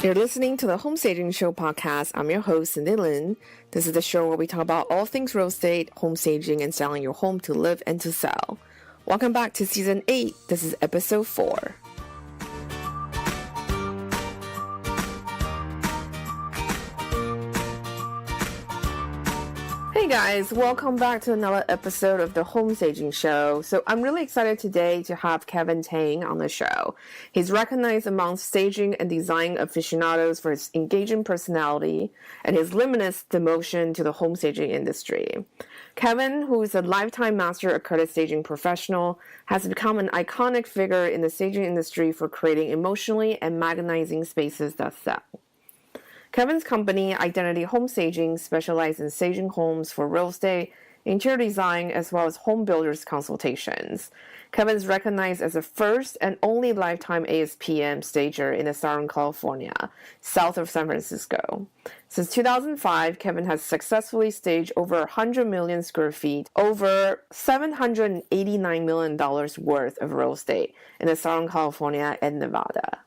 You're listening to the Home Staging Show podcast. I'm your host, Cindy Lin. This is the show where we talk about all things real estate, home staging, and selling your home to live and to sell. Welcome back to Season 8. This is Episode 4. Hey guys, welcome back to another episode of the Home Staging Show. So I'm really excited today to have Kevin Htain on the show. He's recognized among staging and design aficionados for his engaging personality and his limitless devotion to the home staging industry. Kevin, who is a lifetime master accredited staging professional, has become an iconic figure in the staging industry for creating emotionally and magnetizing spaces that sell. Kevin's company, Identity Home Staging, specializes in staging homes for real estate, interior design, as well as home builders consultations. Kevin is recognized as the first and only lifetime ASPM stager in the Southern California, south of San Francisco. Since 2005, Kevin has successfully staged over 100 million square feet, over $789 million worth of real estate in the Southern California and Nevada.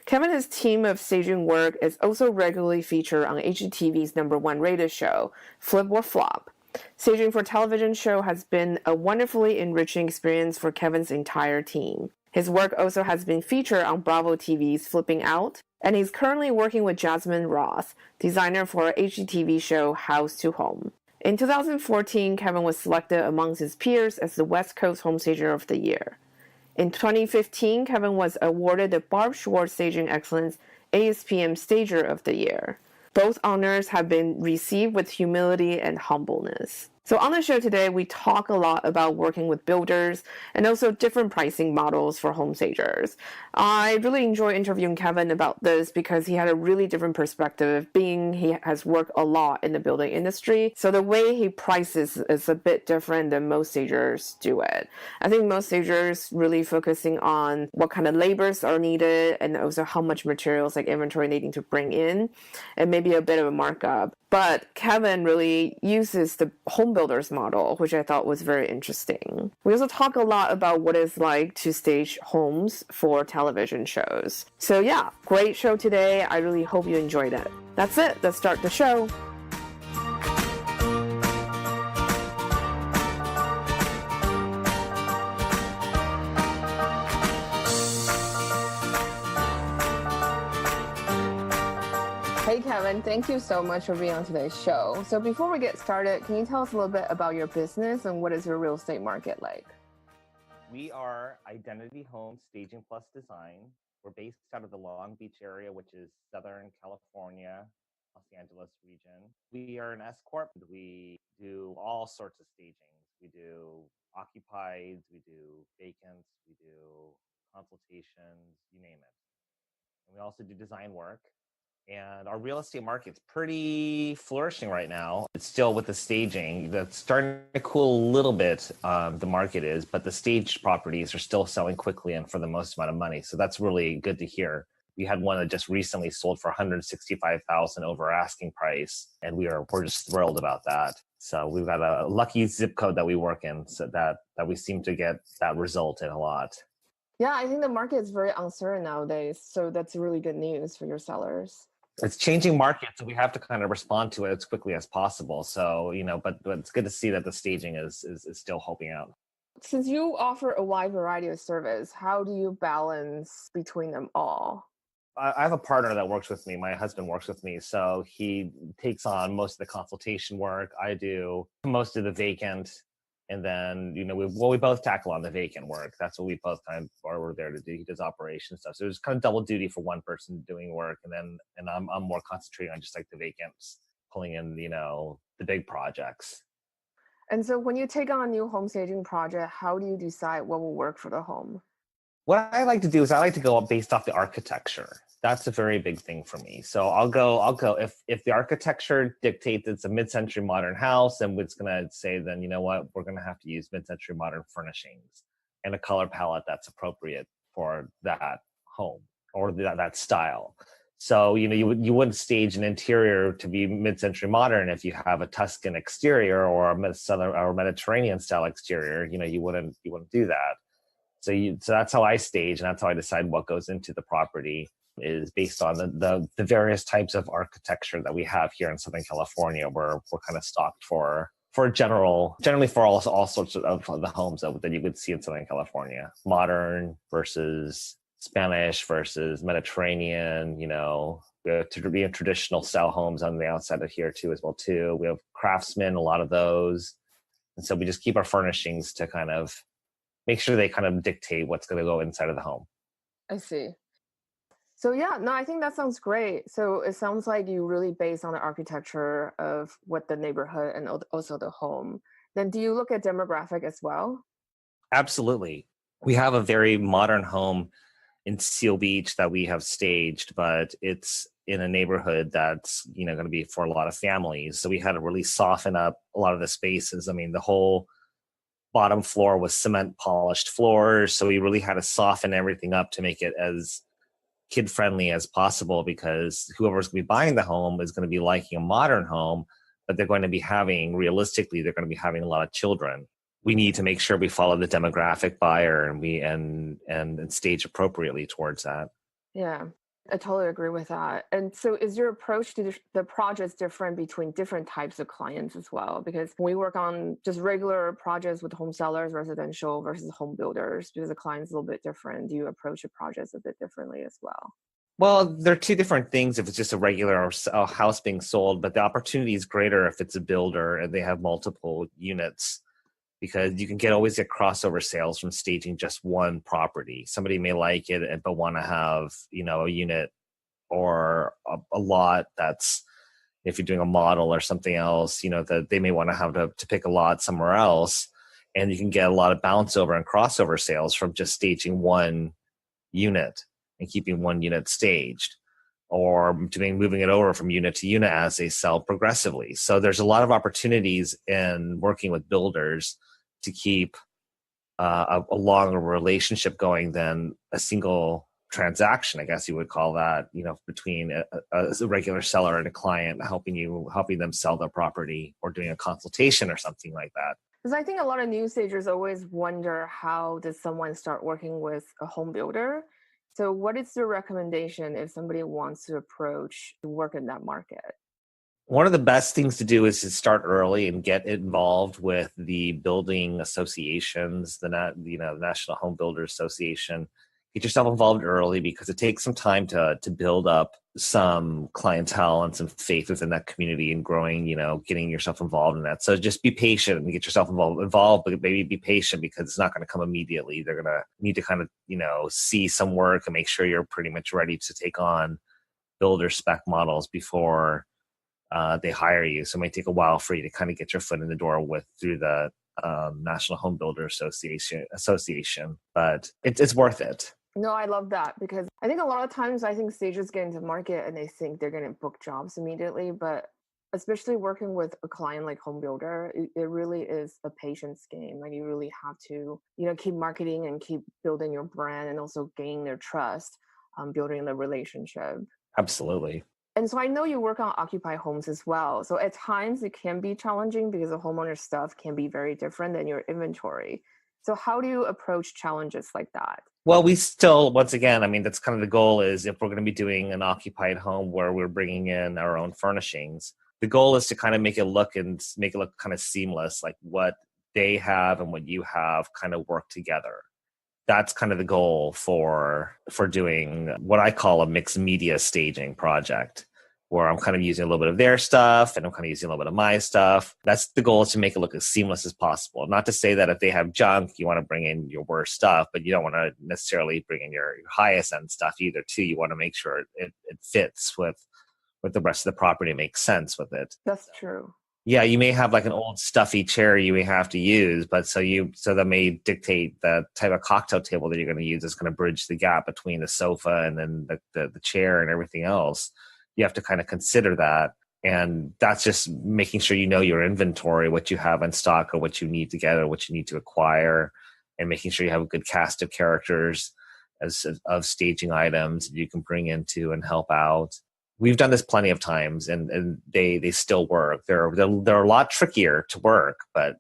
Kevin and his team of staging work is also regularly featured on HGTV's #1 rated show, Flip or Flop. Staging for television show has been a wonderfully enriching experience for Kevin's entire team. His work also has been featured on Bravo TV's Flipping Out, and he's currently working with Jasmine Roth, designer for HGTV show House to Home. In 2014, Kevin was selected amongst his peers as the West Coast Home Stager of the Year. In 2015, Kevin was awarded the Barb Schwartz Staging Excellence ASPM Stager of the Year. Both honors have been received with humility and humbleness. So on the show today, we talk a lot about working with builders and also different pricing models for home stagers. I really enjoy interviewing Kevin about this because he had a really different perspective, being he has worked a lot in the building industry. So the way he prices is a bit different than most stagers do it. I think most stagers really focusing on what kind of labors are needed and also how much materials like inventory needing to bring in and maybe a bit of a markup. But Kevin really uses the home builders model, which I thought was very interesting. We also talk a lot about what it's like to stage homes for television shows. So yeah, great show today. I really hope you enjoyed it. That's it. Let's start the show. Hey Kevin, thank you so much for being on today's show. So before we get started, can you tell us a little bit about your business and what is your real estate market like? We are Identity Home Staging Plus Design. We're based out of the Long Beach area, which is Southern California, Los Angeles region. We are an S Corp. We do all sorts of stagings. We do occupieds, we do vacants, we do consultations, you name it. And we also do design work. And our real estate market's pretty flourishing right now. It's still with the staging that's starting to cool a little bit, the market is, but the staged properties are still selling quickly and for the most amount of money. So that's really good to hear. We had one that just recently sold for $165,000 over asking price, and we're just thrilled about that. So we've got a lucky zip code that we work in, so that we seem to get that result in a lot. Yeah, I think the market is very uncertain nowadays. So that's really good news for your sellers. It's changing market, so we have to kind of respond to it as quickly as possible. So, but it's good to see that the staging is still helping out. Since you offer a wide variety of service, how do you balance between them all? I have a partner that works with me. My husband works with me, so he takes on most of the consultation work. I do most of the vacant. And then, we both tackle on the vacant work. That's what we both kind of are there to do. He does operation stuff. So there's kind of double duty for one person doing work. And I'm more concentrating on just like the vacants, pulling in, the big projects. And so when you take on a new home staging project, how do you decide what will work for the home? What I like to do is I like to go based off the architecture. That's a very big thing for me. So I'll go if the architecture dictates it's a mid-century modern house, and it's going to say, then, we're going to have to use mid-century modern furnishings and a color palette that's appropriate for that home or that style. So, you wouldn't stage an interior to be mid-century modern if you have a Tuscan exterior or a Southern or Mediterranean style exterior. You wouldn't do that. So that's how I stage, and that's how I decide what goes into the property, is based on the various types of architecture that we have here in Southern California, where we're kind of stocked generally for all sorts of the homes that you would see in Southern California. Modern versus Spanish versus Mediterranean, we have traditional style homes on the outside of here too as well too. We have craftsmen, a lot of those. And so we just keep our furnishings to kind of make sure they kind of dictate what's going to go inside of the home. I see. So yeah, no, I think that sounds great. So it sounds like you really base on the architecture of what the neighborhood and also the home. Then do you look at demographic as well? Absolutely. We have a very modern home in Seal Beach that we have staged, but it's in a neighborhood that's going to be for a lot of families. So we had to really soften up a lot of the spaces. I mean, the whole bottom floor was cement polished floors, so we really had to soften everything up to make it as kid friendly as possible, because whoever's going to be buying the home is going to be liking a modern home, but they're going to be having a lot of children. We need to make sure we follow the demographic buyer and stage appropriately towards that. Yeah, I totally agree with that. And so is your approach to the projects different between different types of clients as well? Because when we work on just regular projects with home sellers, residential versus home builders, because the client's a little bit different, do you approach the projects a bit differently as well? Well, they're two different things if it's just a regular house being sold, but the opportunity is greater if it's a builder and they have multiple units, because you can always get crossover sales from staging just one property. Somebody may like it, but want to have, a unit or a lot that's, if you're doing a model or something else, that they may want to have to pick a lot somewhere else. And you can get a lot of bounce over and crossover sales from just staging one unit and keeping one unit staged, or moving it over from unit to unit as they sell progressively. So there's a lot of opportunities in working with builders to keep a longer relationship going than a single transaction, I guess you would call that, between a regular seller and a client, helping them sell their property or doing a consultation or something like that. Because I think a lot of new stagers always wonder, how does someone start working with a home builder? So what is your recommendation if somebody wants to work in that market? One of the best things to do is to start early and get involved with the building associations, the National Home Builders Association. Get yourself involved early, because it takes some time to build up some clientele and some faith within that community and growing, getting yourself involved in that. So just be patient and get yourself involved, but maybe be patient, because it's not going to come immediately. They're going to need to kind of, see some work and make sure you're pretty much ready to take on builder spec models before they hire you. So it might take a while for you to kind of get your foot in the door through the National Home Builder Association, but it's worth it. No, I love that, because I think a lot of times stagers get into market and they think they're going to book jobs immediately, but especially working with a client like home builder, it really is a patience game. Like, you really have to, keep marketing and keep building your brand, and also gain their trust, building the relationship. Absolutely. And so I know you work on occupied homes as well. So at times it can be challenging, because the homeowner stuff can be very different than your inventory. So how do you approach challenges like that? Well, we still, once again, I mean, that's kind of the goal, is if we're going to be doing an occupied home where we're bringing in our own furnishings, the goal is to kind of make it look kind of seamless, like what they have and what you have kind of work together. That's kind of the goal for doing what I call a mixed media staging project, where I'm kind of using a little bit of their stuff and I'm kind of using a little bit of my stuff. That's the goal, is to make it look as seamless as possible. Not to say that if they have junk, you want to bring in your worst stuff, but you don't want to necessarily bring in your highest end stuff either too. You want to make sure it fits with the rest of the property, makes sense with it. That's true. Yeah, you may have like an old stuffy chair you may have to use, but so that may dictate the type of cocktail table that you're going to use. Is going to bridge the gap between the sofa and then the chair and everything else. You have to kind of consider that. And that's just making sure your inventory, what you have in stock, or what you need to get, or what you need to acquire, and making sure you have a good cast of characters of staging items that you can bring into and help out. We've done this plenty of times, and they still work. They're a lot trickier to work, but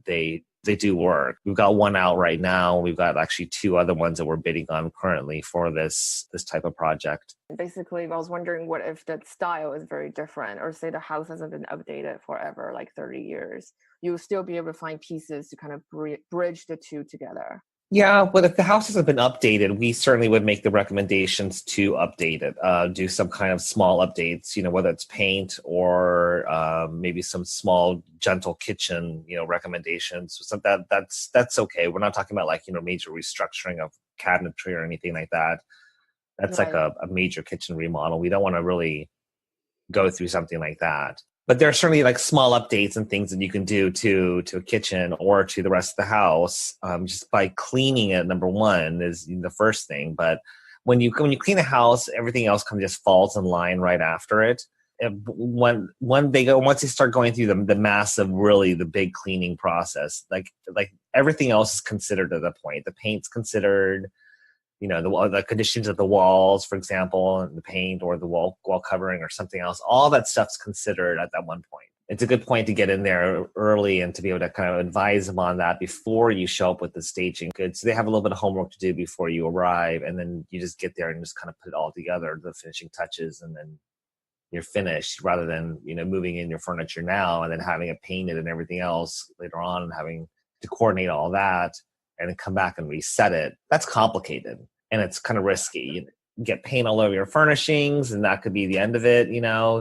they they do work. We've got one out right now. We've got actually 2 other ones that we're bidding on currently for this type of project. Basically, I was wondering what if that style is very different, or say the house hasn't been updated forever, like 30 years. You'll still be able to find pieces to kind of bridge the two together. Yeah, but if the house hasn't been updated, we certainly would make the recommendations to update it, do some kind of small updates, whether it's paint or maybe some small gentle kitchen, recommendations. So that's okay. We're not talking about like, major restructuring of cabinetry or anything like that. That's like Right. a major kitchen remodel. We don't want to really go through something like that. But there are certainly like small updates and things that you can do to a kitchen or to the rest of the house, just by cleaning it. Number one is the first thing. But when you clean a house, everything else kind of just falls in line right after it. And once they start going through the massive, really the big cleaning process, like everything else is considered at that point. The paint's considered, the conditions of the walls, for example, and the paint or the wall covering or something else. All that stuff's considered at that one point. It's a good point to get in there early and to be able to kind of advise them on that before you show up with the staging goods. So they have a little bit of homework to do before you arrive, and then you just get there and just kind of put it all together, the finishing touches, and then you're finished, rather than, moving in your furniture now and then having it painted and everything else later on and having to coordinate all that and then come back and reset it. That's complicated and it's kind of risky. You get paint all over your furnishings and that could be the end of it,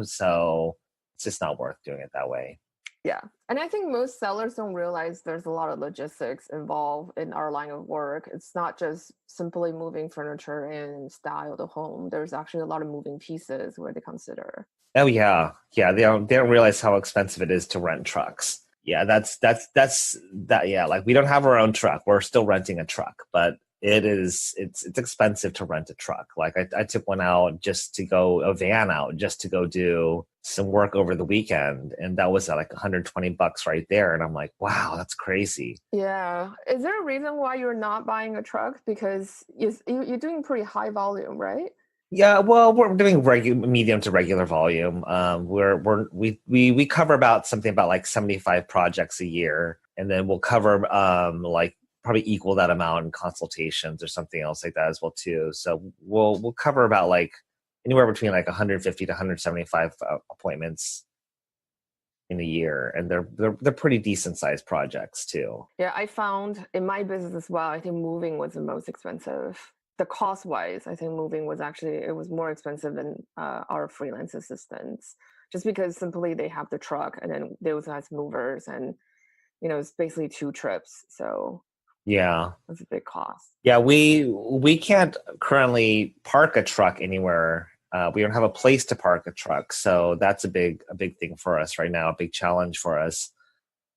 so it's just not worth doing it that way. Yeah. And I think most sellers don't realize there's a lot of logistics involved in our line of work. It's not just simply moving furniture and style the home. There's actually a lot of moving pieces where they consider. Oh yeah. Yeah. They don't realize how expensive it is to rent trucks. Yeah, that's that. Yeah, like we don't have our own truck. We're still renting a truck, but it's expensive to rent a truck. Like I took one out a van out just to go do some work over the weekend, and that was at like $120 right there. And I'm like, wow, that's crazy. Yeah. Is there a reason why you're not buying a truck? Because you're doing pretty high volume, right? Yeah, well, we're doing medium to regular volume. We cover something about like 75 projects a year, and then we'll cover like probably equal that amount in consultations or something else like that as well too. So we'll cover about like anywhere between like 150 to 175 appointments in a year, and they're pretty decent sized projects too. Yeah, I found in my business as well, I think moving was the most expensive. The cost wise, I think moving was actually, it was more expensive than our freelance assistants, just because simply they have the truck and then they also has movers, and it's basically 2 trips. So Yeah. it's a big cost. Yeah, we can't currently park a truck anywhere. We don't have a place to park a truck, so that's a big thing for us right now, a big challenge for us.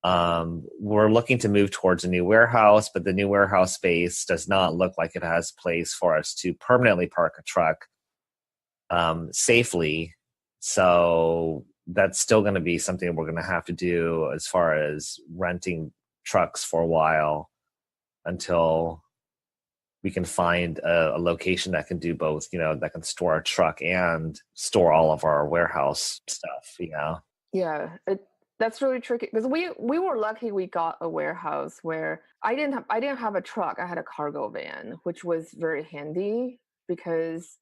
We're looking to move towards a new warehouse, but the new warehouse space does not look like it has place for us to permanently park a truck safely. So that's still going to be something we're going to have to do as far as renting trucks for a while until we can find a location that can do both, that can store our truck and store all of our warehouse stuff, Yeah, that's really tricky because we were lucky we got a warehouse where I didn't have a truck. I had a cargo van, which was very handy because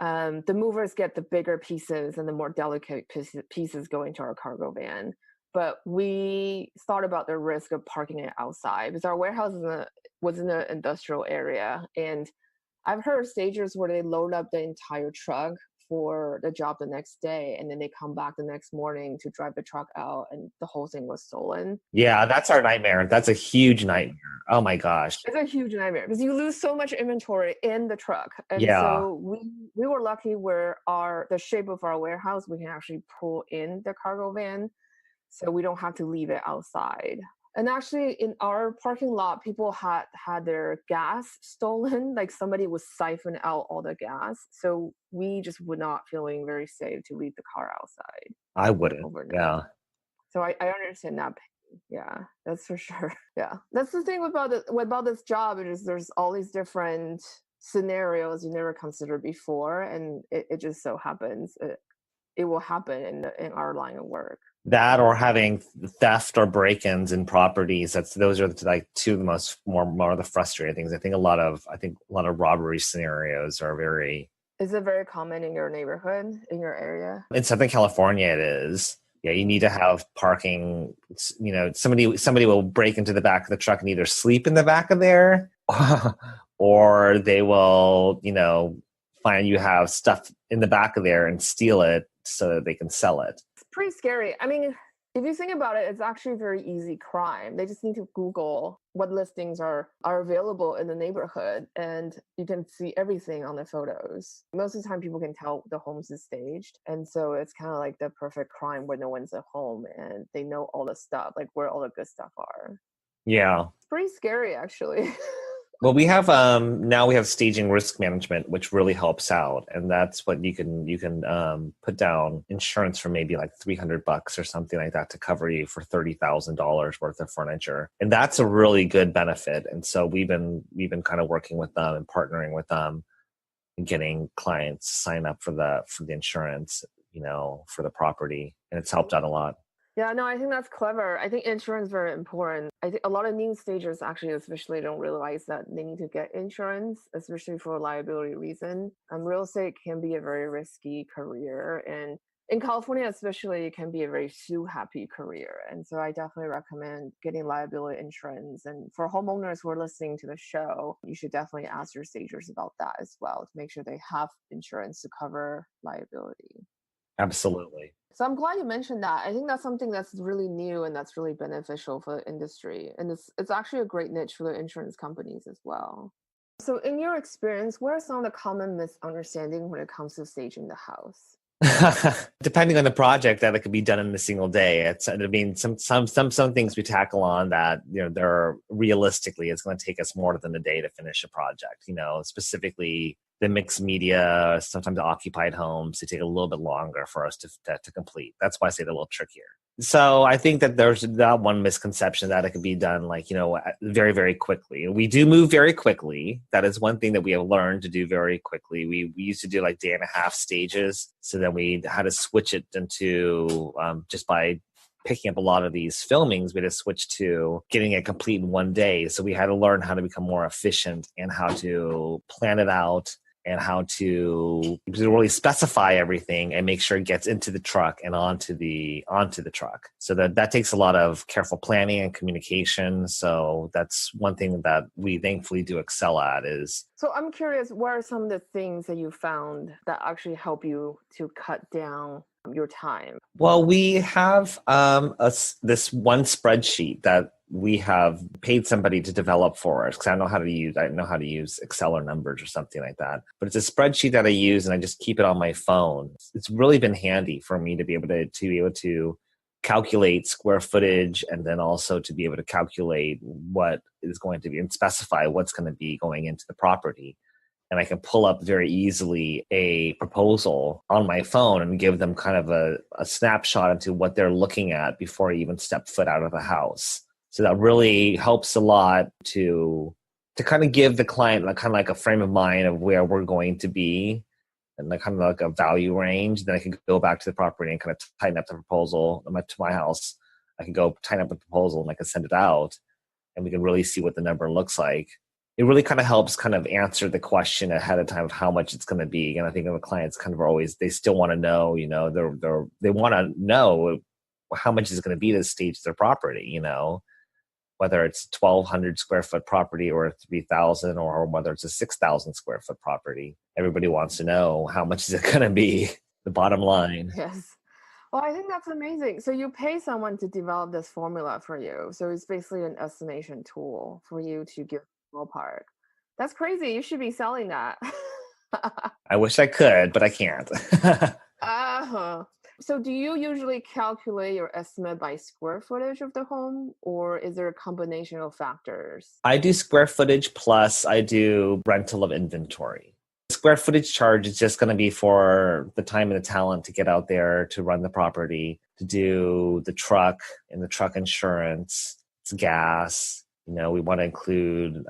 the movers get the bigger pieces and the more delicate pieces go into our cargo van. But we thought about the risk of parking it outside because our warehouse was in an industrial area. And I've heard of stagers where they load up the entire truck for the job the next day, and then they come back the next morning to drive the truck out, and the whole thing was stolen. Yeah, that's our nightmare. That's a huge nightmare. Oh my gosh. It's a huge nightmare because you lose so much inventory in the truck. And Yeah. so we were lucky where the shape of our warehouse, we can actually pull in the cargo van, so we don't have to leave it outside. And actually, in our parking lot, people had their gas stolen. Like somebody was siphon out all the gas, so we just were not feeling very safe to leave the car outside I wouldn't. overnight. Yeah. So I understand that pain. Yeah, that's for sure. Yeah, that's the thing about this job is there's all these different scenarios you never considered before, and it just so happens it will happen in our line of work. That or having theft or break-ins in properties. Those are like two of the more of the frustrating things. I think a lot of robbery scenarios are very. Is it very common in your neighborhood, in your area? In Southern California, it is. Yeah, you need to have parking. Somebody will break into the back of the truck and either sleep in the back of there, or they will, find you have stuff in the back of there and steal it so that they can sell it. It's pretty scary. I mean, if you think about it, it's actually a very easy crime. They just need to Google what listings are available in the neighborhood, and you can see everything on the photos. Most of the time, people can tell the homes is staged. And so it's kind of like the perfect crime where no one's at home and they know all the stuff, like where all the good stuff are. Yeah. It's pretty scary, actually. Well, we have now we have staging risk management, which really helps out, and that's what you can put down insurance for maybe like $300 or something like that to cover you for $30,000 worth of furniture, and that's a really good benefit. And so we've been kind of working with them and partnering with them and getting clients sign up for the insurance, for the property, and it's helped out a lot. Yeah, no, I think that's clever. I think insurance is very important. I think a lot of new stagers actually, especially, don't realize that they need to get insurance, especially for a liability reason. Real estate can be a very risky career, and in California especially, it can be a very sue-happy career. And so I definitely recommend getting liability insurance. And for homeowners who are listening to the show, you should definitely ask your stagers about that as well to make sure they have insurance to cover liability. Absolutely. So I'm glad you mentioned that. I think that's something that's really new and that's really beneficial for the industry. And it's actually a great niche for the insurance companies as well. So in your experience, what are some of the common misunderstandings when it comes to staging the house? Depending on the project, that it could be done in a single day. Some things we tackle on that, they're realistically, it's going to take us more than a day to finish a project. Specifically the mixed media, sometimes occupied homes, they take a little bit longer for us to complete. That's why I say they're a little trickier. So I think that there's that one misconception that it could be done very, very quickly. We do move very quickly. That is one thing that we have learned to do very quickly. We used to do like day and a half stages. So then we had to switch it into just by picking up a lot of these filmings, we had to switch to getting it complete in one day. So we had to learn how to become more efficient and how to plan it out and how to really specify everything and make sure it gets into the truck and onto the truck. So that takes a lot of careful planning and communication. So that's one thing that we thankfully do excel at is. So I'm curious, what are some of the things that you found that actually help you to cut down your time? Well, we have this one spreadsheet that we have paid somebody to develop for us because I know how to use Excel or numbers or something like that. But it's a spreadsheet that I use and I just keep it on my phone. It's really been handy for me to be able to calculate square footage and then also to be able to calculate what is going to be and specify what's going to be going into the property. And I can pull up very easily a proposal on my phone and give them kind of a snapshot into what they're looking at before I even step foot out of the house. So that really helps a lot to kind of give the client kind of like a frame of mind of where we're going to be and kind of like a value range. Then I can go back to the property and kind of tighten up the proposal to my house. I can go tighten up the proposal and I can send it out and we can really see what the number looks like. It really kind of helps kind of answer the question ahead of time of how much it's going to be. And I think the clients kind of always, they still want to know, they want to know how much is going to be to stage their property, whether it's 1,200 square foot property or 3,000 or whether it's a 6,000 square foot property. Everybody wants to know how much is it going to be, the bottom line. Yes. Well, I think that's amazing. So you pay someone to develop this formula for you. So it's basically an estimation tool for you to give ballpark. That's crazy. You should be selling that. I wish I could, but I can't. So do you usually calculate your estimate by square footage of the home, or is there a combination of factors? I do square footage plus I do rental of inventory. Square footage charge is just going to be for the time and the talent to get out there to run the property, to do the truck and the truck insurance, it's gas. We want to include,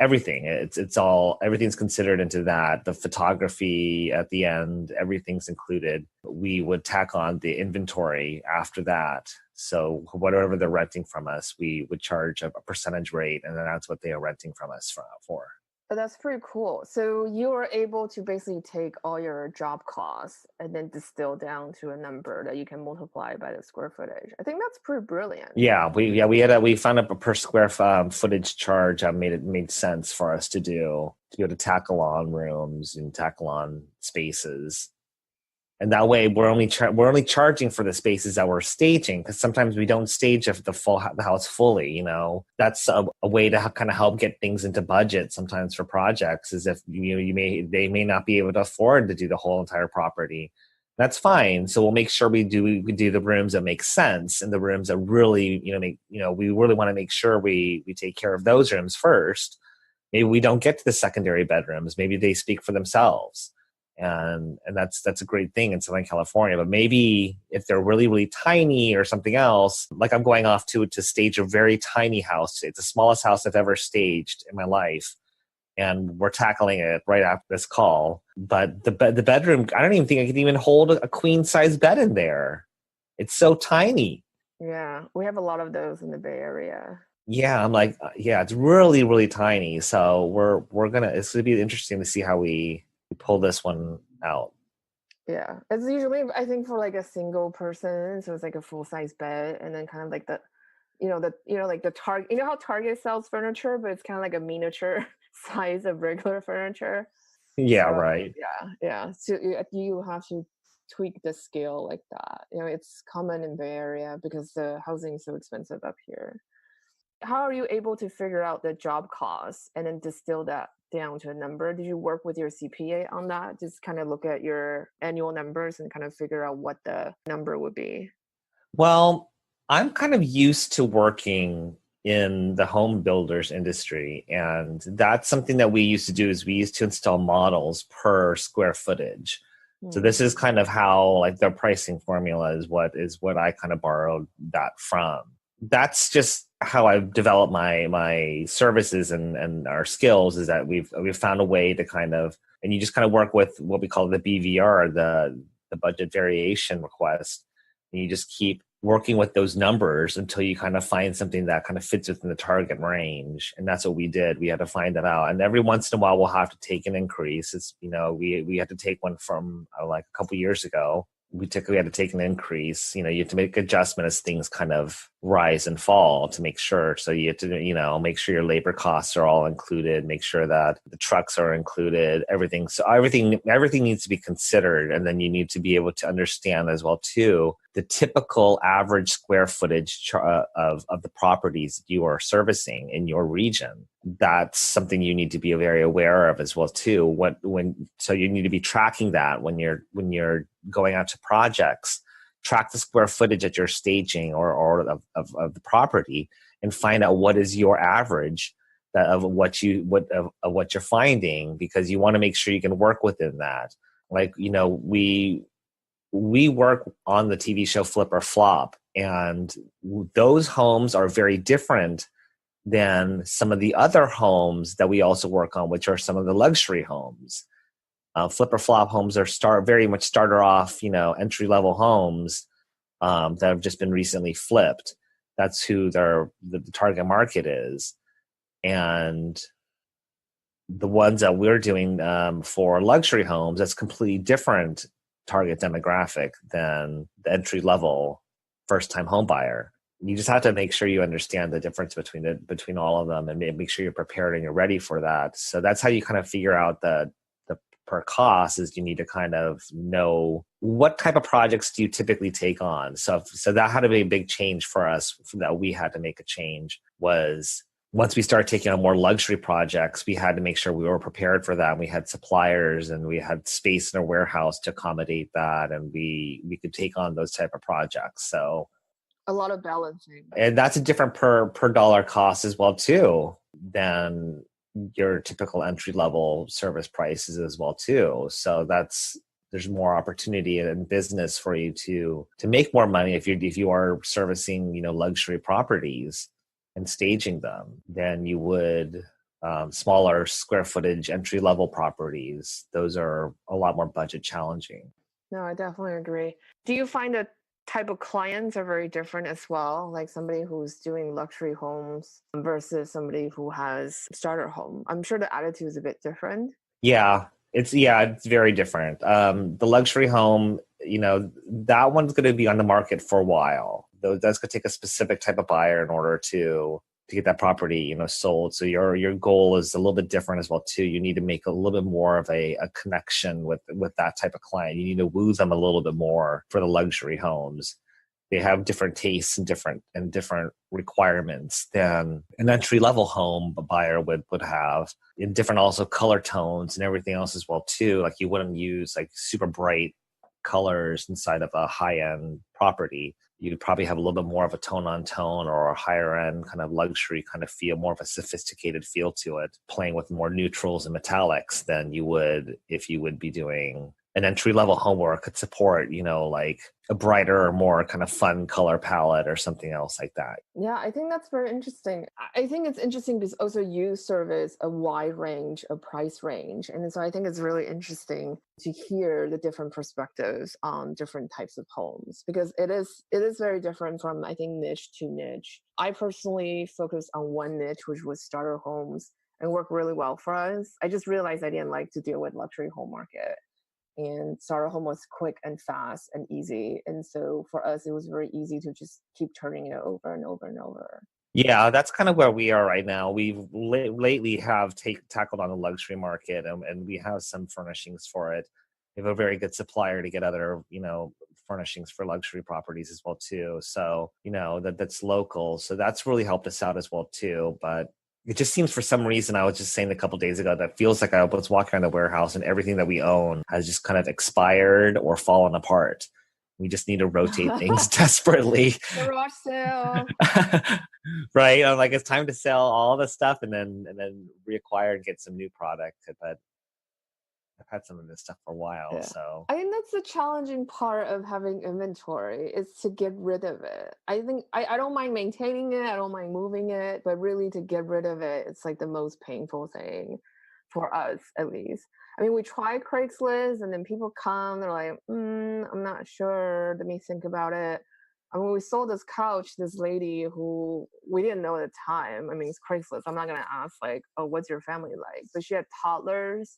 everything. It's all, everything's considered into that. The photography at the end, everything's included. We would tack on the inventory after that. So whatever they're renting from us, we would charge a percentage rate, and then that's what they are renting from us for. But that's pretty cool. So you are able to basically take all your job costs and then distill down to a number that you can multiply by the square footage. I think that's pretty brilliant. We found a per square footage charge that made sense for us to do, to be able to tackle on rooms and tackle on spaces. And that way, we're only charging for the spaces that we're staging, because sometimes we don't stage the house fully. You know, that's a way to kind of help get things into budget. Sometimes for projects, is if they may not be able to afford to do the whole entire property. That's fine. So we'll make sure we do the rooms that make sense, and the rooms that really we really want to make sure we take care of those rooms first. Maybe we don't get to the secondary bedrooms. Maybe they speak for themselves. And that's a great thing in Southern California. But maybe if they're really, really tiny or something else, like I'm going off to stage a very tiny house. It's the smallest house I've ever staged in my life. And we're tackling it right after this call. But the bedroom, I don't even think I could even hold a queen size bed in there. It's so tiny. Yeah, we have a lot of those in the Bay Area. Yeah, I'm like, it's really, really tiny. So it's gonna be interesting to see how we pull this one out. Yeah, it's usually, I think, for like a single person, so it's like a full size bed, and then kind of like like the Target. You know how Target sells furniture, but it's kind of like a miniature size of regular furniture. Yeah, So, right. yeah. So you have to tweak the scale like that. You know, it's common in Bay Area because the housing is so expensive up here. How are you able to figure out the job costs and then distill that down to a number? Did you work with your CPA on that? Just kind of look at your annual numbers and kind of figure out what the number would be? Well, I'm kind of used to working in the home builders industry, and that's something that we used to do. Is we used to install models per square footage. So this is kind of how, like, their pricing formula is what I kind of borrowed that from. That's just how I've developed my services and our skills, is that we've found a way to kind of, and you just kind of work with what we call the BVR, the budget variation request. And you just keep working with those numbers until you kind of find something that kind of fits within the target range. And that's what we did. We had to find that out. And every once in a while, we'll have to take an increase. It's, we had to take one from like a couple years ago. We had to take an increase. You have to make adjustment as things kind of rise and fall to make sure. So you have to, make sure your labor costs are all included, make sure that the trucks are included, everything. So everything needs to be considered. And then you need to be able to understand as well, too, the typical average square footage of the properties you are servicing in your region. That's something you need to be very aware of as well, too. So you need to be tracking that when you're going out to projects. Track the square footage that you're staging or of the property, and find out what is your average of what you're finding, because you want to make sure you can work within that. Like, we work on the TV show Flip or Flop, and those homes are very different than some of the other homes that we also work on, which are some of the luxury homes. Flip or Flop homes are very much starter off, entry level homes that have just been recently flipped. That's who the target market is. And the ones that we're doing for luxury homes, that's completely different target demographic than the entry level first time home buyer. You just have to make sure you understand the difference between all of them, and make sure you're prepared and you're ready for that. So that's how you kind of figure out the per cost. Is you need to kind of know what type of projects do you typically take on. So that had to be a big change for us, that we had to make a change, was once we started taking on more luxury projects, we had to make sure we were prepared for that. We had suppliers and we had space in our warehouse to accommodate that, and we could take on those type of projects. So a lot of balancing. And that's a different per dollar cost as well, too, than your typical entry level service prices as well, too. So there's more opportunity in business for you to make more money if you are servicing, luxury properties and staging them than you would smaller square footage entry level properties, those are a lot more budget challenging. No, I definitely agree. Do you find the type of clients are very different as well? Like somebody who's doing luxury homes versus somebody who has starter home. I'm sure the attitude is a bit different. It's very different. The luxury home, that one's going to be on the market for a while. Though that's going to take a specific type of buyer in order to get that property, sold. So your goal is a little bit different as well too. You need to make a little bit more of a connection with that type of client. You need to woo them a little bit more for the luxury homes. They have different tastes and different requirements than an entry level home buyer would have, in different also color tones and everything else as well too. Like you wouldn't use like super bright colors inside of a high end property. You'd probably have a little bit more of a tone on tone or a higher end kind of luxury kind of feel, more of a sophisticated feel to it, playing with more neutrals and metallics than you would if you would be doing an entry level home where it could support, like a brighter or more kind of fun color palette or something else like that. Yeah, I think that's very interesting. I think it's interesting because also you service a wide range of price range. And so I think it's really interesting to hear the different perspectives on different types of homes because it is very different from, I think, niche to niche. I personally focus on one niche, which was starter homes, and worked really well for us. I just realized I didn't like to deal with luxury home market. And starter home was quick and fast and easy. And so for us, it was very easy to just keep turning it over and over and over. Yeah, that's kind of where we are right now. We've lately have tackled on the luxury market, and we have some furnishings for it. We have a very good supplier to get other, furnishings for luxury properties as well too. So, that's local. So that's really helped us out as well too. But it just seems for some reason, I was just saying a couple days ago, that feels like I was walking around the warehouse and everything that we own has just kind of expired or fallen apart. We just need to rotate things desperately. Garage sale. Right? I'm like, it's time to sell all the stuff and then reacquire and get some new product. But I've had some of this stuff for a while. Yeah. So I think that's the challenging part of having inventory is to get rid of it. I think I don't mind maintaining it, I don't mind moving it, but really to get rid of it, it's like the most painful thing for us, at least. I mean, we try Craigslist and then people come, they're like, I'm not sure, let me think about it. I mean, we sold this couch, this lady who we didn't know at the time. I mean, it's Craigslist. I'm not going to ask, like, oh, what's your family like? But she had toddlers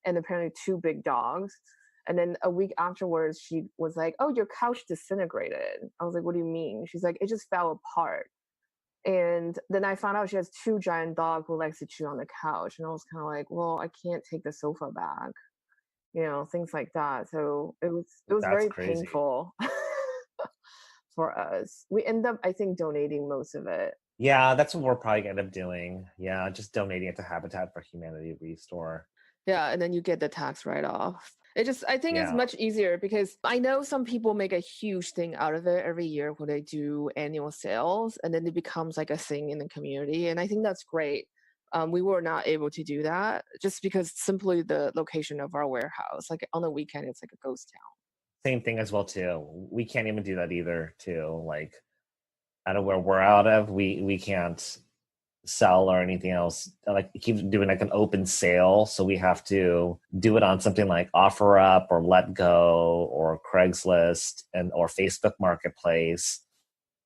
and apparently two big dogs. And then a week afterwards, she was like, oh, your couch disintegrated. I was like, what do you mean? She's like, it just fell apart. And then I found out she has two giant dogs who likes to chew on the couch. And I was kind of like, well, I can't take the sofa back, things like that. So it was that's very crazy. painful for us. We end up, I think, donating most of it. Yeah, that's what we're probably going to end up doing. Yeah, just donating it to Habitat for Humanity Restore. Yeah, and then you get the tax write-off. I think it's Yeah. much easier because I know some people make a huge thing out of it every year when they do annual sales, and then it becomes like a thing in the community. And I think that's great. We were not able to do that just because simply the location of our warehouse. Like on the weekend, it's like a ghost town. Same thing as well too. We can't even do that either too. Like out of where we're out of, we can't sell or anything else. Like keep doing like an open sale, so we have to do it on something like OfferUp or Let Go or Craigslist or Facebook Marketplace,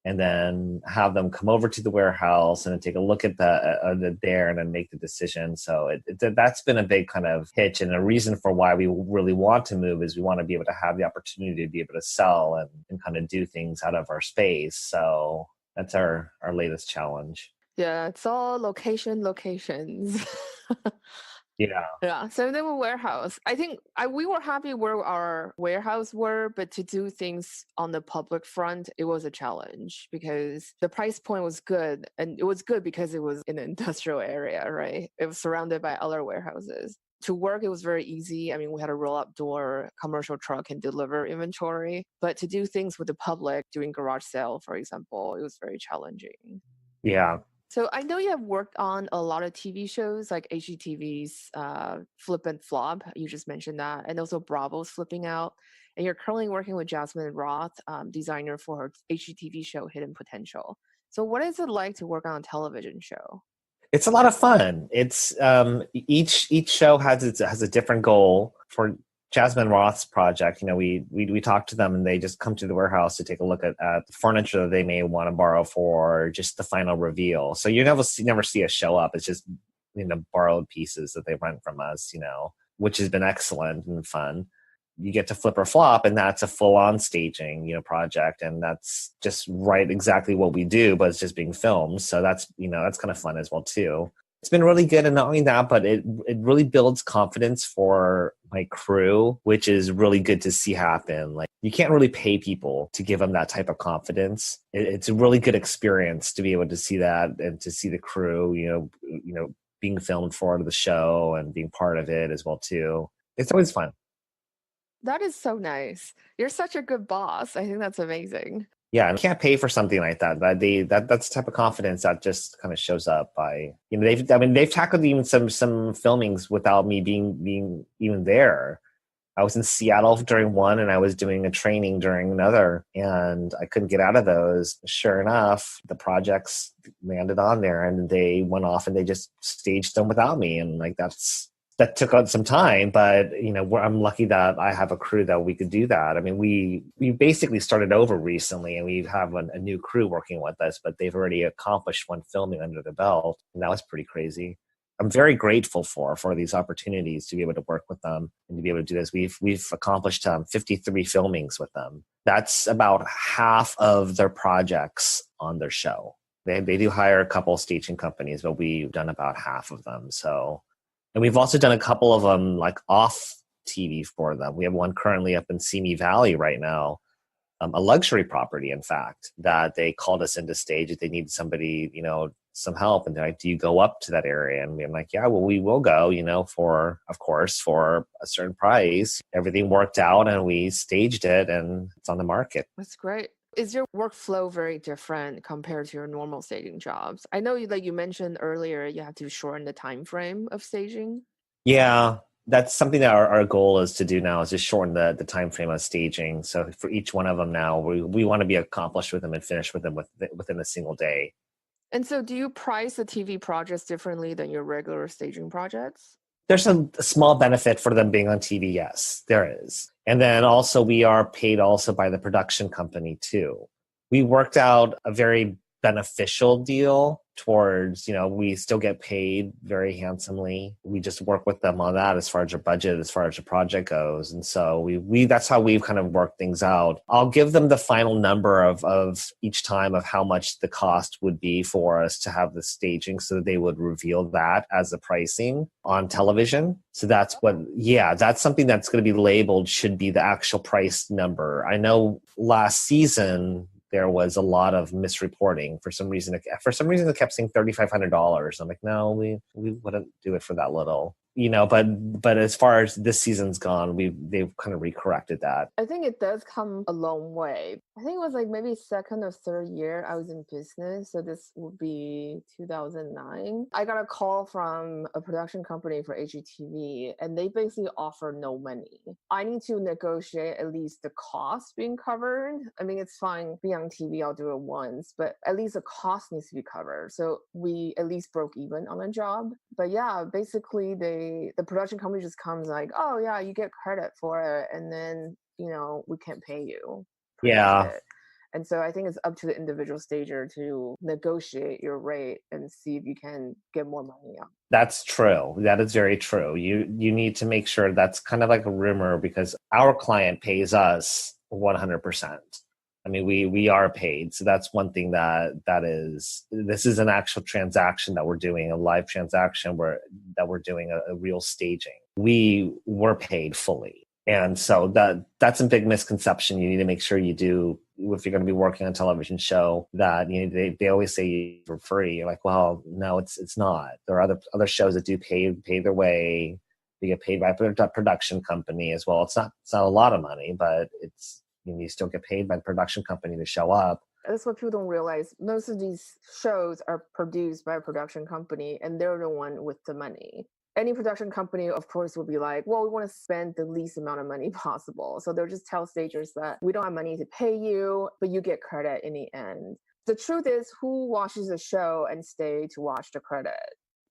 and then have them come over to the warehouse and then take a look at the there and then make the decision. So that's been a big kind of hitch, and a reason for why we really want to move is we want to be able to have the opportunity to be able to sell and kind of do things out of our space. So that's our latest challenge. Yeah, it's all locations. Yeah. Yeah, same thing with warehouse. I think we were happy where our warehouse were, but to do things on the public front, it was a challenge because the price point was good, and it was good because it was in an industrial area, right? It was surrounded by other warehouses. To work, it was very easy. I mean, we had a roll-up door, commercial truck can deliver inventory, but to do things with the public, doing garage sale, for example, it was very challenging. Yeah. So I know you have worked on a lot of TV shows like HGTV's Flip and Flop. You just mentioned that, and also Bravo's Flipping Out. And you're currently working with Jasmine Roth, designer for her HGTV show Hidden Potential. So what is it like to work on a television show? It's a lot of fun. It's each show has a different goal. For Jasmine Roth's project, we talk to them and they just come to the warehouse to take a look at the furniture that they may want to borrow for just the final reveal. So you never see us show up. It's just borrowed pieces that they rent from us, which has been excellent and fun. You get to flip or flop, and that's a full-on staging project, and that's just right exactly what we do, but it's just being filmed. So that's that's kind of fun as well too. It's been really good, and not only that, but it really builds confidence for my crew, which is really good to see happen. Like, you can't really pay people to give them that type of confidence. It's a really good experience to be able to see that and to see the crew being filmed for the show and being part of it as well too. It's always fun. That is so nice. You're such a good boss. I think that's amazing. Yeah, and can't pay for something like that. That's the type of confidence that just kind of shows up by they've tackled even some filmings without me being even there. I was in Seattle during one, and I was doing a training during another, and I couldn't get out of those. Sure enough, the projects landed on there, and they went off and they just staged them without me, and that took out some time, but I'm lucky that I have a crew that we could do that. I mean, we basically started over recently, and we have a new crew working with us, but they've already accomplished one filming under the belt, and that was pretty crazy. I'm very grateful for these opportunities to be able to work with them and to be able to do this. We've accomplished 53 filmings with them. That's about half of their projects on their show. They do hire a couple staging companies, but we've done about half of them. So. And we've also done a couple of them like off TV for them. We have one currently up in Simi Valley right now, a luxury property, in fact, that they called us in to stage. If they need somebody, some help, and they're like, "Do you go up to that area?" And we're like, "Yeah, well, we will go, for a certain price." Everything worked out, and we staged it, and it's on the market. That's great. Is your workflow very different compared to your normal staging jobs? I know like you mentioned earlier, you have to shorten the time frame of staging. Yeah, that's something that our goal is to do now, is just shorten the time frame of staging. So for each one of them now, we want to be accomplished with them and finished with them within a single day. And so do you price the TV projects differently than your regular staging projects? There's a small benefit for them being on TV. Yes, there is. And then also we are paid also by the production company too. We worked out a very beneficial deal towards, we still get paid very handsomely. We just work with them on that as far as our budget, as far as the project goes. And so we that's how we've kind of worked things out. I'll give them the final number of each time of how much the cost would be for us to have the staging, so that they would reveal that as the pricing on television. So that's that's something that's going to be labeled, should be the actual price number. I know last season there was a lot of misreporting for some reason. They kept saying $3,500. I'm like, no, we wouldn't do it for that little. But as far as this season's gone, they've kind of recorrected that. I think it does come a long way. I think it was like maybe second or third year I was in business. So this would be 2009. I got a call from a production company for HGTV, and they basically offer no money. I need to negotiate at least the cost being covered. I mean, it's fine being on TV, I'll do it once, but at least the cost needs to be covered. So we at least broke even on a job. But yeah, basically the production company just comes like, "Oh yeah, you get credit for it, and then we can't pay you." Yeah, And so I think it's up to the individual stager to negotiate your rate and see if you can get more money out. that's true. That is very true. You need to make sure that's kind of like a rumor, because our client pays us 100%. I mean, we are paid. So that's one thing this is an actual transaction that we're doing, a live transaction that we're doing a real staging. We were paid fully. And so that's a big misconception. You need to make sure you do, if you're going to be working on a television show, that they always say for free. You're like, well, no, it's not. There are other shows that do pay their way. They get paid by a production company as well. It's not a lot of money, but you still get paid by the production company to show up. That's what people don't realize. Most of these shows are produced by a production company, and they're the one with the money. Any production company, of course, will be like, well, we want to spend the least amount of money possible. So they'll just tell stagers that we don't have money to pay you, but you get credit in the end. The truth is, who watches a show and stay to watch the credit?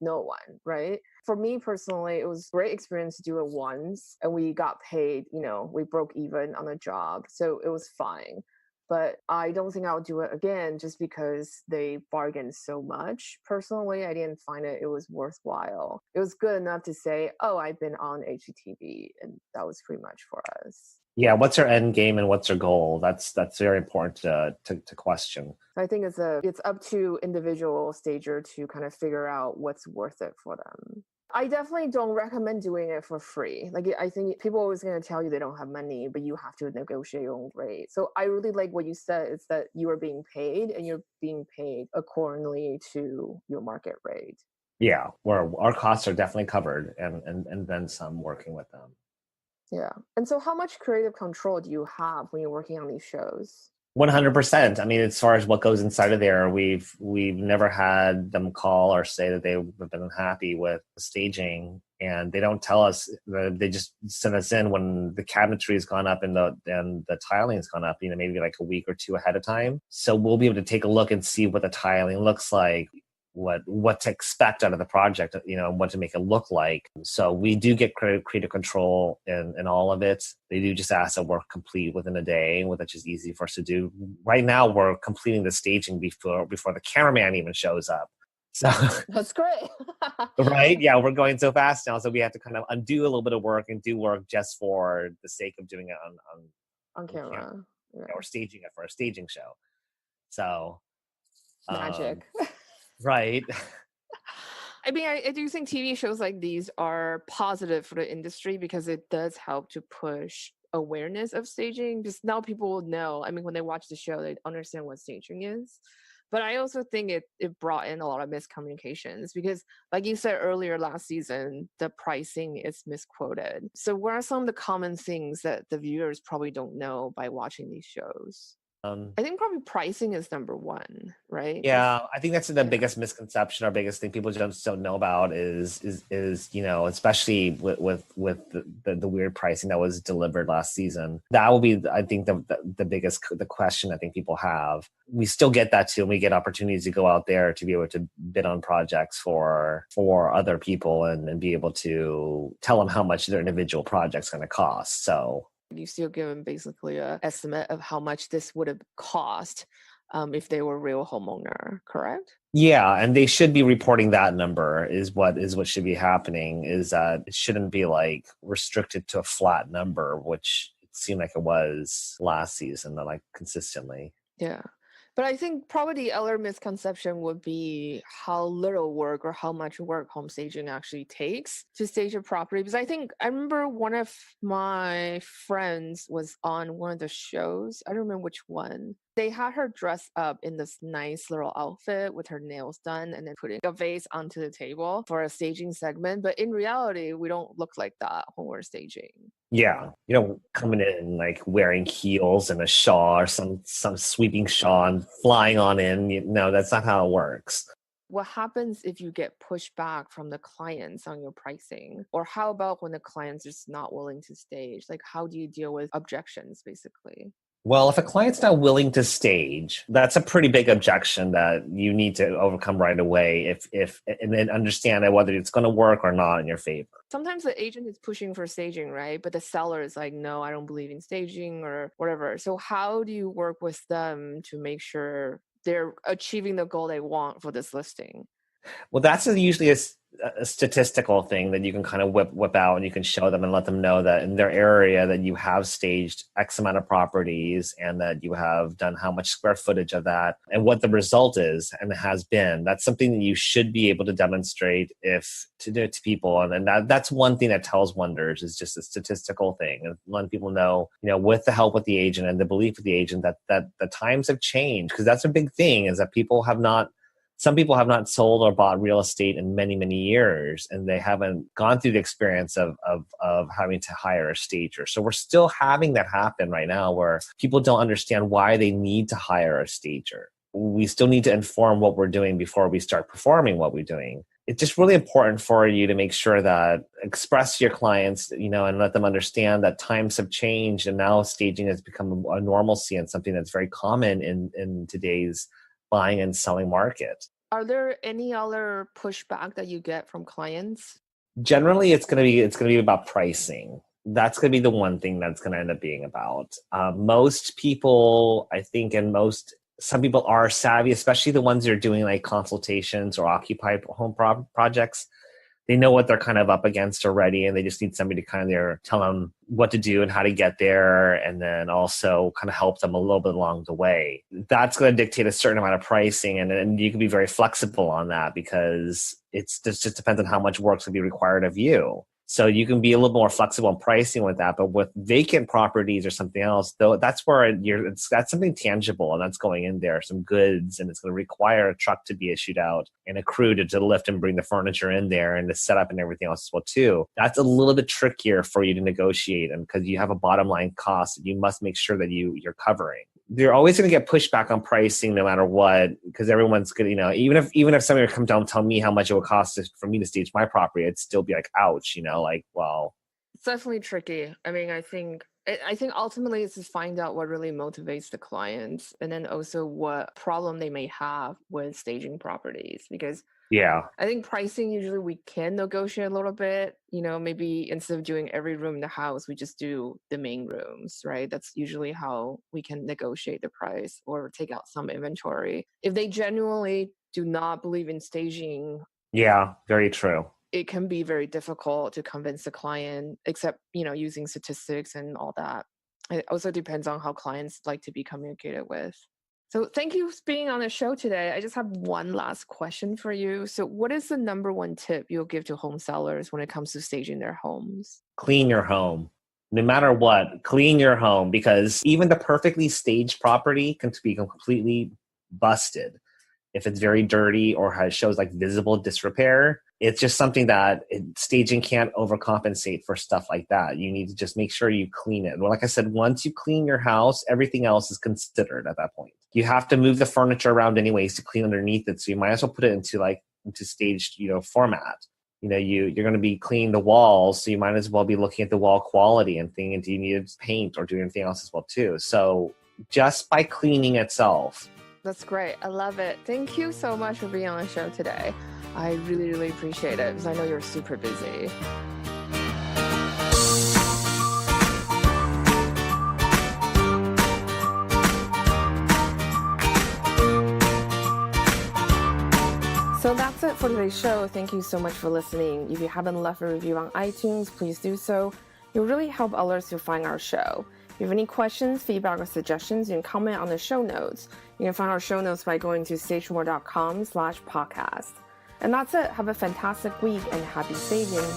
no one, right? For me personally, it was a great experience to do it once, and we got paid, we broke even on the job. So it was fine. But I don't think I'll do it again just because they bargained so much. Personally, I didn't find it was worthwhile. It was good enough to say, oh, I've been on HGTV, and that was pretty much for us. Yeah, what's their end game and what's their goal? That's very important to question. I think it's up to individual stager to kind of figure out what's worth it for them. I definitely don't recommend doing it for free. Like, I think people are always going to tell you they don't have money, but you have to negotiate your own rate. So I really like what you said, is that you are being paid and you're being paid accordingly to your market rate. Yeah, where our costs are definitely covered and then some working with them. Yeah. And so how much creative control do you have when you're working on these shows? 100%. I mean, as far as what goes inside of there, we've never had them call or say that they've been unhappy with the staging, and they don't tell us. They just send us in when the cabinetry has gone up and the tiling has gone up. Maybe like a week or two ahead of time. So we'll be able to take a look and see what the tiling looks like, what to expect out of the project, and what to make it look like. So we do get creative control in all of it. They do just ask that we're complete within a day, which is easy for us to do. Right now, we're completing the staging before the cameraman even shows up. So that's great. Right? Yeah, we're going so fast now, so we have to kind of undo a little bit of work and do work just for the sake of doing it on camera. Yeah, we're staging it for a staging show. So magic. Right. I mean, I do think TV shows like these are positive for the industry because it does help to push awareness of staging. Because now people will know. I mean, when they watch the show, they understand what staging is. But I also think it brought in a lot of miscommunications because, like you said earlier last season, the pricing is misquoted. So what are some of the common things that the viewers probably don't know by watching these shows? I think probably pricing is number one, right? Yeah, I think that's the biggest misconception or biggest thing people just don't know about is especially with the weird pricing that was delivered last season. That will be, I think, the biggest the question I think people have. We still get that too, and we get opportunities to go out there to be able to bid on projects for other people and be able to tell them how much their individual project's going to cost. So you still give them basically an estimate of how much this would have cost if they were a real homeowner, correct? Yeah, and they should be reporting that number is what should be happening, is that it shouldn't be like restricted to a flat number, which it seemed like it was last season, like consistently. Yeah. But I think probably the other misconception would be how little work or how much work home staging actually takes to stage a property. Because I remember one of my friends was on one of the shows. I don't remember which one. They had her dress up in this nice little outfit with her nails done and then putting a vase onto the table for a staging segment. But in reality, we don't look like that when we're staging. Yeah, coming in like wearing heels and a shawl or some sweeping shawl and flying on in. No, that's not how it works. What happens if you get pushback from the clients on your pricing? Or how about when the client's just not willing to stage? Like, how do you deal with objections, basically? Well, if a client's not willing to stage, that's a pretty big objection that you need to overcome right away and then understand that whether it's going to work or not in your favor. Sometimes the agent is pushing for staging, right? But the seller is like, no, I don't believe in staging or whatever. So how do you work with them to make sure they're achieving the goal they want for this listing? Well, that's usually a statistical thing that you can kind of whip out, and you can show them and let them know that in their area that you have staged X amount of properties and that you have done how much square footage of that and what the result is and has been. That's something that you should be able to demonstrate to do it to people. And that's one thing that tells wonders, is just a statistical thing. And letting people know, with the help with the agent and the belief of the agent that the times have changed, because that's a big thing, is that some people have not sold or bought real estate in many, many years, and they haven't gone through the experience of having to hire a stager. So we're still having that happen right now, where people don't understand why they need to hire a stager. We still need to inform what we're doing before we start performing what we're doing. It's just really important for you to make sure that express to your clients, and let them understand that times have changed, and now staging has become a normalcy and something that's very common in today's buying and selling market. Are there any other pushback that you get from clients? Generally, it's gonna be about pricing. That's gonna be the one thing that's gonna end up being about. Most people, I think, some people are savvy, especially the ones that are doing like consultations or occupied home projects. They know what they're kind of up against already, and they just need somebody to kind of there tell them what to do and how to get there, and then also kind of help them a little bit along the way. That's going to dictate a certain amount of pricing, and you can be very flexible on that because just depends on how much work's going to be required of you. So you can be a little more flexible in pricing with that, but with vacant properties or something else, though, that's where that's something tangible, and that's going in there, some goods, and it's going to require a truck to be issued out and a crew to lift and bring the furniture in there and the setup and everything else as well too. That's a little bit trickier for you to negotiate, and because you have a bottom line cost that you must make sure that you're covering. They're always going to get pushback on pricing no matter what, because everyone's going to, even if somebody would come down and tell me how much it would cost for me to stage my property, I'd still be like, ouch, like, well. It's definitely tricky. I mean, I think ultimately it's just find out what really motivates the clients, and then also what problem they may have with staging properties. Because yeah, I think pricing, usually we can negotiate a little bit, maybe instead of doing every room in the house, we just do the main rooms, right? That's usually how we can negotiate the price or take out some inventory. If they genuinely do not believe in staging, yeah, very true. it can be very difficult to convince the client, except, using statistics and all that. It also depends on how clients like to be communicated with. So thank you for being on the show today. I just have one last question for you. So what is the number one tip you'll give to home sellers when it comes to staging their homes? Clean your home. No matter what, clean your home, because even the perfectly staged property can be completely busted if it's very dirty or shows like visible disrepair. It's just something that staging can't overcompensate for stuff like that. You need to just make sure you clean it. Well, like I said, once you clean your house, everything else is considered at that point. You have to move the furniture around anyways to clean underneath it. So you might as well put it into staged, format. You're going to be cleaning the walls, so you might as well be looking at the wall quality and thinking, do you need to paint or do anything else as well too? So just by cleaning itself. That's great. I love it. Thank you so much for being on the show today. I really, really appreciate it because I know you're super busy. So that's it for today's show. Thank you so much for listening. If you haven't left a review on iTunes, please do so. You'll really help others to find our show. If you have any questions, feedback, or suggestions, you can comment on the show notes. You can find our show notes by going to stagemore.com/podcast. And that's it. Have a fantastic week and happy staging.